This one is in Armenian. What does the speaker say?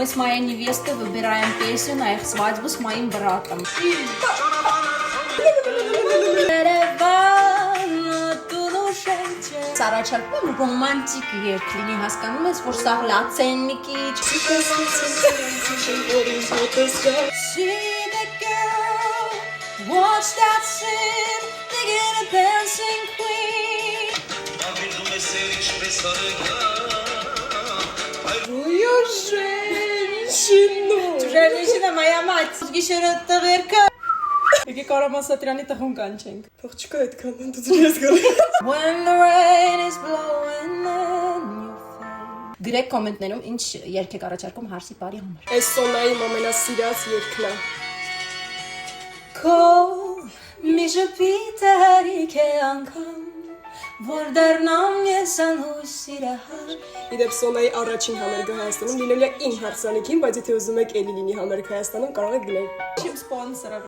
Мы с моей невестой выбираем песню на их свадьбу с моим братом. Սարաչարպում ռոմանտիկ երգ լինի, հասկանում ես, որ սա լացեն մի քիչ։ See the girl, watch that scene, thinking a dancing queen. Твоя женщина. Женщина моя мать, գիշերը տղերքը։ Եկե Կարամ Ասատրյանի տղուն կանչենք։ Թող չկա այդքան, դու ես գալի։ When the rain is blowing in your face։ Գրեք կոմենտներում ինչ երգ եք առաջարկում հարսի բարի համար։ Այս Սոնայի ամենասիրած երգն է։ Քո մի ժպիտը հերիք է անգամ, որ դառնամ ես անհույս սիրահար։ Իդեպ Սոնայի առաջին համերգը Հայաստանում լինել է իմ հարսանիքին, բայց եթե ուզում եք էլի լինի համերգ Հայաստանում, կարող եք գնել։ Իմ սպոնսորը